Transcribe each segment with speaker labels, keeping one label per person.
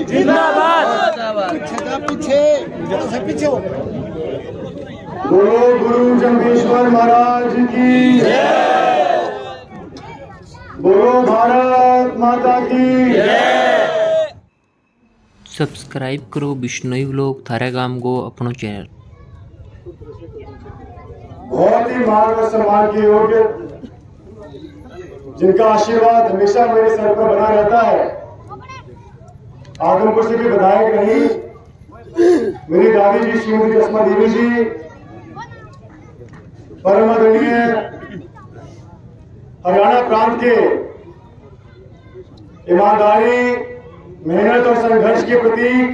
Speaker 1: जिंदाबाद। पीछे
Speaker 2: बोलो गुरु जंगेश्वर महाराज की
Speaker 1: जय।
Speaker 2: बोलो भारत माता की
Speaker 1: जय।
Speaker 3: सब्सक्राइब करो बिश्नोई व्लॉग थारे गाम को अपनो चैनल।
Speaker 2: बहुत ही मान और सम्मान के योग्य, जिनका आशीर्वाद हमेशा मेरे सर पर बना रहता है, आदमपुर से भी विधायक रही मेरी दादी जी श्रीमती जसमा देवी जी, परम आदरणीय हरियाणा प्रांत के ईमानदारी, मेहनत और संघर्ष के प्रतीक,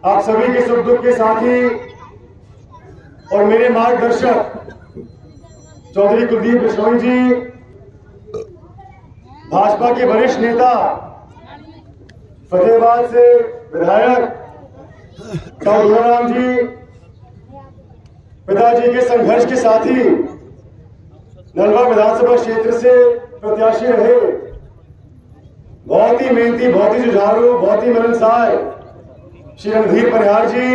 Speaker 2: आप सभी के सुख दुख के साथी और मेरे मार्गदर्शक चौधरी कुलदीप बिश्नोई जी, भाजपा के वरिष्ठ नेता, फतेहाबाद से विधायक राम जी, पिताजी के संघर्ष के साथी, नलवा विधानसभा क्षेत्र से प्रत्याशी रहे, बहुत ही मेहनती, बहुत ही जुझारू, बहुत ही मिलनसार श्री रणधीर परिहार जी,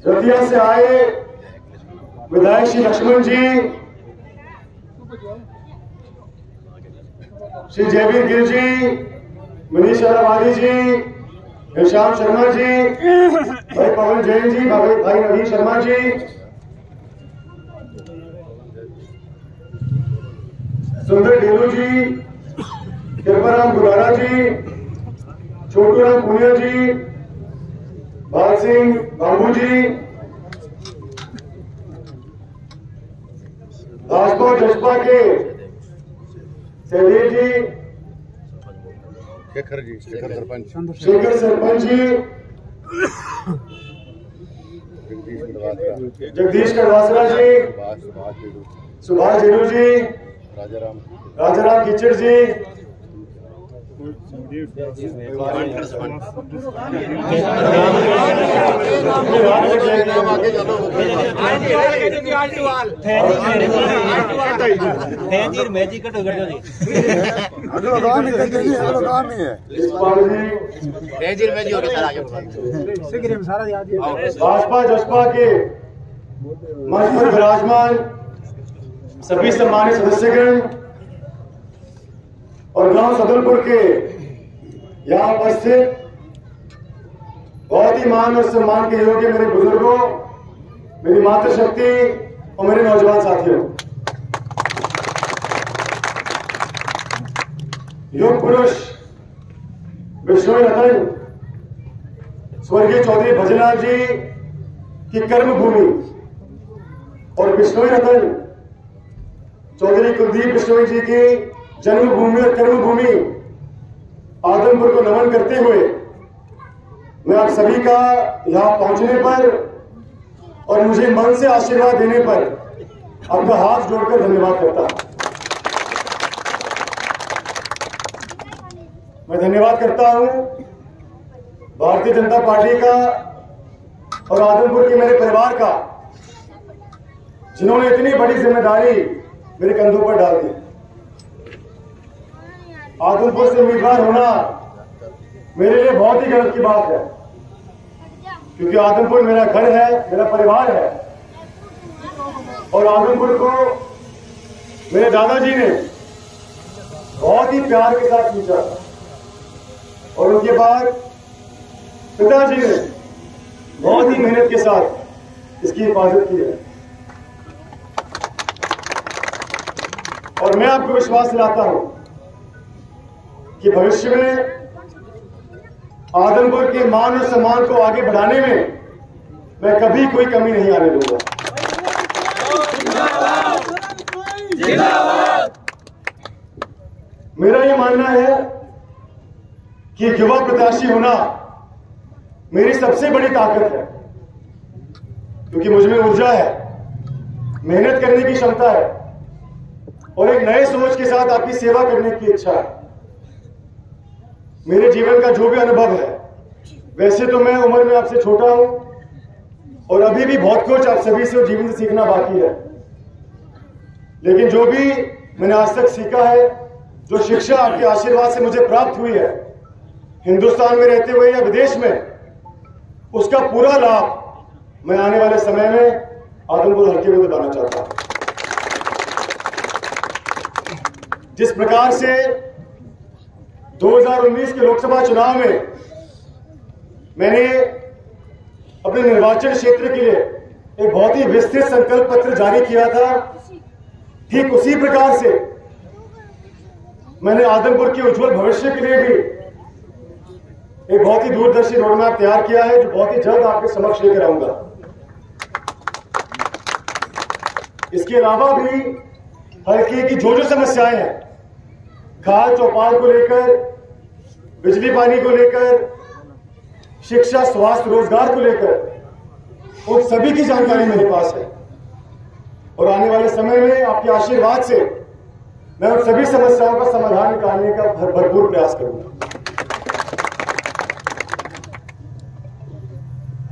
Speaker 2: रतिया से आए विधायक श्री लक्ष्मण जी, श्री जयवीर गिर जी, मनीष अलावादी जी, श्याम शर्मा जी, भाई पवन जैन जी, भाई रवि शर्मा जी, सुंदर डेलू जी, कृपाराम गुरारा जी, छोटू राम पुनिया जी, भाग सिंह बाबू जी, भाजपा और जसपा के सहदेव जी, शेखर सरपंच जी, जगदीश कड़वासरा जी, सुभाष जेलू जी, राजाराम किचड़ जी, भाजपा जसपा के मंच पर विराजमान सभी सम्मानित सदस्यगण और गांव सदलपुर के यहाँ उपस्थित बहुत ही मान और सम्मान के योग्य मेरे बुजुर्गों, मेरी मातृशक्ति और मेरे नौजवान साथियों, योग पुरुष बिश्नोई रतन स्वर्गीय चौधरी भजनाथ जी की कर्मभूमि और बिश्नोई रतन चौधरी कुलदीप बिश्नोई जी की जन्मभूमि और कर्मभूमि आदमपुर को नमन करते हुए मैं आप सभी का यहां पहुंचने पर और मुझे मन से आशीर्वाद देने पर आपका हाथ जोड़कर धन्यवाद करता हूं। मैं धन्यवाद करता हूं भारतीय जनता पार्टी का और आदमपुर के मेरे परिवार का, जिन्होंने इतनी बड़ी जिम्मेदारी मेरे कंधों पर डाल दी। आदमपुर से उम्मीदवार होना मेरे लिए बहुत ही गर्व की बात है, क्योंकि आदमपुर मेरा घर है, मेरा परिवार है और आदमपुर को मेरे दादाजी ने बहुत ही प्यार के साथ खींचा और उनके बाद पिताजी ने बहुत ही मेहनत के साथ इसकी हिफाजत की है। और मैं आपको विश्वास दिलाता हूं कि भविष्य में आदमपुर के मान और सम्मान को आगे बढ़ाने में मैं कभी कोई कमी नहीं आने दूंगा। मेरा ये मानना है कि युवा प्रत्याशी होना मेरी सबसे बड़ी ताकत है, क्योंकि मुझमें ऊर्जा है, मेहनत करने की क्षमता है और एक नए सोच के साथ आपकी सेवा करने की इच्छा है। मेरे जीवन का जो भी अनुभव है, वैसे तो मैं उम्र में आपसे छोटा हूं और अभी भी बहुत कुछ आप सभी से जीवन से सीखना बाकी है, लेकिन जो भी मैंने आज तक सीखा है जो शिक्षा आपके आशीर्वाद से मुझे प्राप्त हुई है, हिंदुस्तान में रहते हुए या विदेश में, उसका पूरा लाभ मैं आने वाले समय में आदमपुर हल्के में दिलाना चाहता हूं। जिस प्रकार से 2019 के लोकसभा चुनाव में मैंने अपने निर्वाचन क्षेत्र के लिए एक बहुत ही विस्तृत संकल्प पत्र जारी किया था, ठीक उसी प्रकार से मैंने आदमपुर के उज्जवल भविष्य के लिए भी एक बहुत ही दूरदर्शी रोडमैप तैयार किया है, जो बहुत ही जल्द आपके समक्ष लेकर आऊंगा। इसके अलावा भी हल्के की जो समस्याएं हैं, खाल चौपाल को लेकर, बिजली पानी को लेकर, शिक्षा, स्वास्थ्य, रोजगार को लेकर, उन सभी की जानकारी मेरे पास है और आने वाले समय में आपके आशीर्वाद से मैं उन सभी समस्याओं का समाधान निकालने का भरपूर प्रयास करूंगा।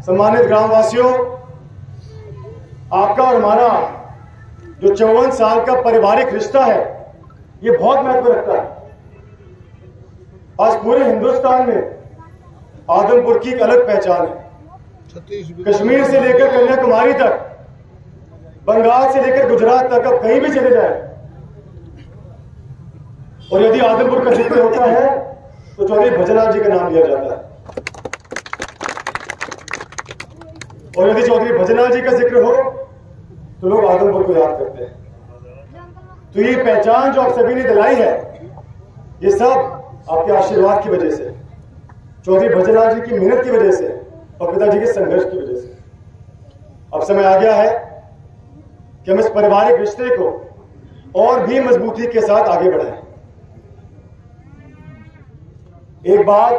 Speaker 2: सम्मानित ग्रामवासियों, आपका और हमारा जो 54 साल का पारिवारिक रिश्ता है, ये बहुत महत्व रखता है। आज पूरे हिंदुस्तान में आदमपुर की एक अलग पहचान है। कश्मीर से लेकर कन्याकुमारी तक, बंगाल से लेकर गुजरात तक, अब कहीं भी चले जाए और यदि आदमपुर का जिक्र होता है तो चौधरी भजनलाल जी का नाम लिया जाता है, और यदि चौधरी भजनलाल जी का जिक्र हो तो लोग आदमपुर को याद करते हैं। तो ये पहचान जो आप सभी ने दिलाई है, ये सब आपके आशीर्वाद की वजह से, चौधरी भजनलाल जी की मेहनत की वजह से और पिताजी के संघर्ष की वजह से। अब समय आ गया है कि हम इस पारिवारिक रिश्ते को और भी मजबूती के साथ आगे बढ़ाएं। एक बात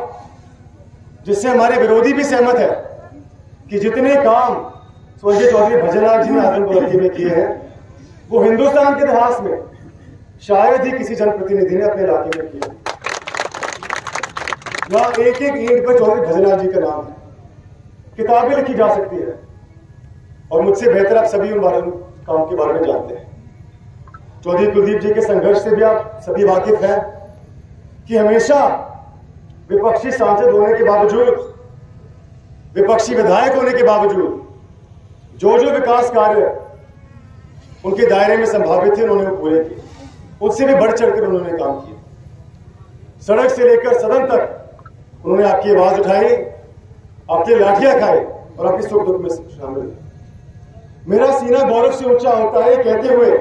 Speaker 2: जिससे हमारे विरोधी भी सहमत है कि जितने काम स्वर्गीय चौधरी भजनलाल जी ने आदमपुर हल्के में किए हैं, वो हिंदुस्तान के इतिहास में शायद ही किसी जनप्रतिनिधि ने अपने इलाके में किया। यहां एक एक ईंट पर चौधरी भजनलाल जी का नाम है, किताबें लिखी जा सकती है और मुझसे बेहतर आप सभी उन काम के बारे में जानते हैं। चौधरी कुलदीप जी के संघर्ष से भी आप सभी वाकिफ हैं कि हमेशा विपक्षी सांसद होने के बावजूद, विपक्षी विधायक होने के बावजूद जो विकास कार्य उनके दायरे में संभावित थे, उन्होंने वो पूरे किए। उससे भी बढ़ चढ़कर उन्होंने काम किए। सड़क से लेकर सदन तक उन्होंने आपकी आवाज उठाई, आपकी लाठियां खाई और आपके सुख दुख में शामिल हुए। मेरा सीना गौरव से ऊंचा होता है कहते हुए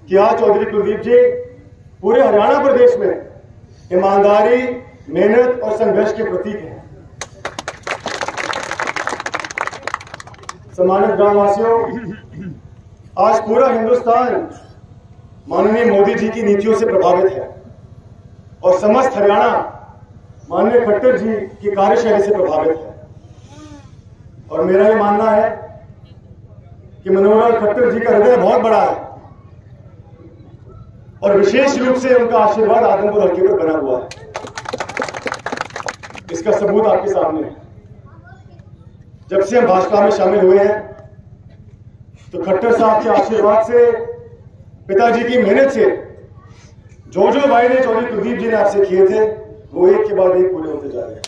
Speaker 2: कि आज चौधरी कुलदीप जी पूरे हरियाणा प्रदेश में ईमानदारी, मेहनत और संघर्ष के प्रतीक हैं। सम्मानित ग्रामवासियों, आज पूरा हिंदुस्तान माननीय मोदी जी की नीतियों से प्रभावित है और समस्त हरियाणा माननीय खट्टर जी की कार्यशैली से प्रभावित है। और मेरा ये मानना है कि मनोहर खट्टर जी का हृदय बहुत बड़ा है और विशेष रूप से उनका आशीर्वाद आदमपुर हल्के पर बना हुआ है। इसका सबूत आपके सामने है। जब से हम भाजपा में शामिल हुए हैं तो खट्टर साहब के आशीर्वाद से, पिताजी की मेहनत से जो वायदे चौधरी कुलदीप जी ने आपसे किए थे, वो एक के बाद एक पूरे होते जा रहे हैं।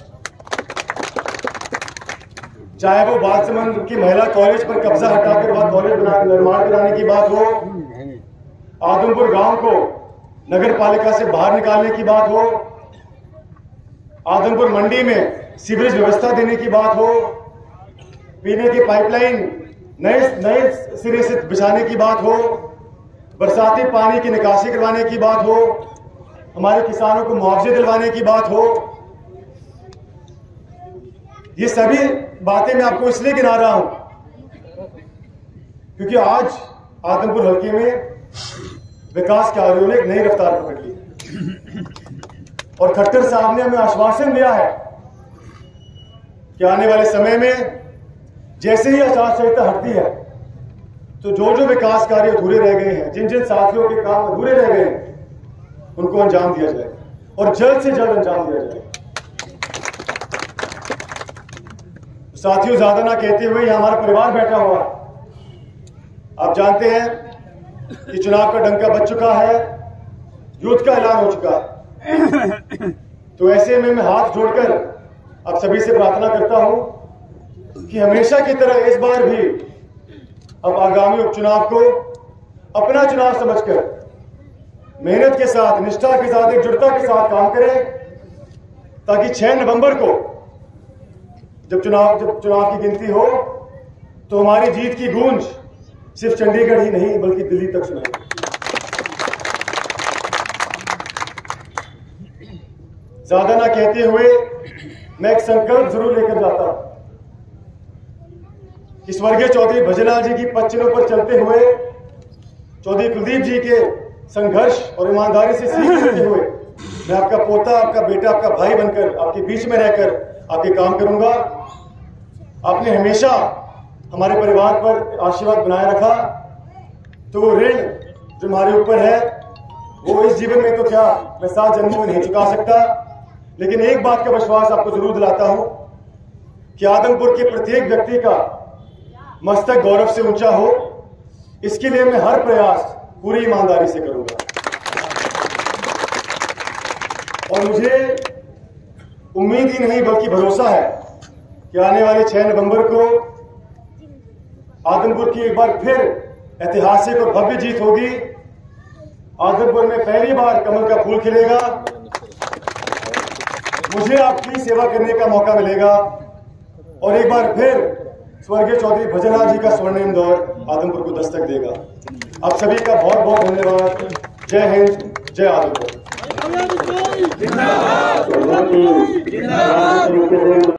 Speaker 2: चाहे वो बालसमंद की महिला कॉलेज पर कब्जा हटाकर वहां कॉलेज निर्माण कराने की बात हो, आदमपुर गांव को नगर पालिका से बाहर निकालने की बात हो, आदमपुर मंडी में सीवरेज व्यवस्था देने की बात हो, पीने की पाइपलाइन नए सिरे से बिछाने की बात हो, बरसाती पानी की निकासी करवाने की बात हो, हमारे किसानों को मुआवजे दिलवाने की बात हो, ये सभी बातें मैं आपको इसलिए गिना रहा हूं क्योंकि आज आदमपुर हल्के में विकास कार्यों ने एक नई रफ्तार पकड़ ली और खट्टर साहब ने हमें आश्वासन दिया है कि आने वाले समय में जैसे ही आचार संहिता हटती है तो जो विकास कार्य अधूरे रह गए हैं, जिन जिन साथियों के काम अधूरे रह गए हैं, उनको अंजाम दिया जाएगा और जल्द से जल्द अंजाम दिया जाएगा। साथियों, ज्यादा ना कहते हुए यहां हमारा परिवार बैठा हुआ है। आप जानते हैं कि चुनाव का डंका बज चुका है युद्ध का ऐलान हो चुका है। तो ऐसे में मैं हाथ जोड़कर आप सभी से प्रार्थना करता हूं कि हमेशा की तरह इस बार भी अब आगामी उपचुनाव को अपना चुनाव समझकर मेहनत के साथ, निष्ठा के साथ, एकजुटता के साथ काम करें, ताकि 6 नवंबर को जब चुनाव की गिनती हो तो हमारी जीत की गूंज सिर्फ चंडीगढ़ ही नहीं बल्कि दिल्ली तक सुनाई। ज्यादा ना कहते हुए मैं एक संकल्प जरूर लेकर जाता हूं कि स्वर्गीय चौधरी भजनलाल जी की पच्चीनों पर चलते हुए, चौधरी कुलदीप जी के संघर्ष और ईमानदारी से सीख लेते हुए मैं आपका पोता, आपका बेटा, आपका भाई बनकर आपके बीच में रहकर आपके काम करूंगा। आपने हमेशा हमारे परिवार पर आशीर्वाद बनाए रखा, तो वो ऋण जो हमारे ऊपर है वो इस जीवन में तो क्या मैं 7 जन्मों में नहीं चुका सकता, लेकिन एक बात का विश्वास आपको जरूर दिलाता हूं कि आदमपुर के प्रत्येक व्यक्ति का मस्तक गौरव से ऊंचा हो, इसके लिए मैं हर प्रयास पूरी ईमानदारी से करूंगा। और मुझे उम्मीद ही नहीं बल्कि भरोसा है कि आने वाले 6 नवंबर को आदमपुर की एक बार फिर ऐतिहासिक और भव्य जीत होगी। आदमपुर में पहली बार कमल का फूल खिलेगा, मुझे आपकी सेवा करने का मौका मिलेगा और एक बार फिर स्वर्गीय चौधरी भजनलाल जी का स्वर्णिम दौर आदमपुर को दस्तक देगा। आप सभी का बहुत बहुत धन्यवाद। जय हिंद, जय आदमपुर।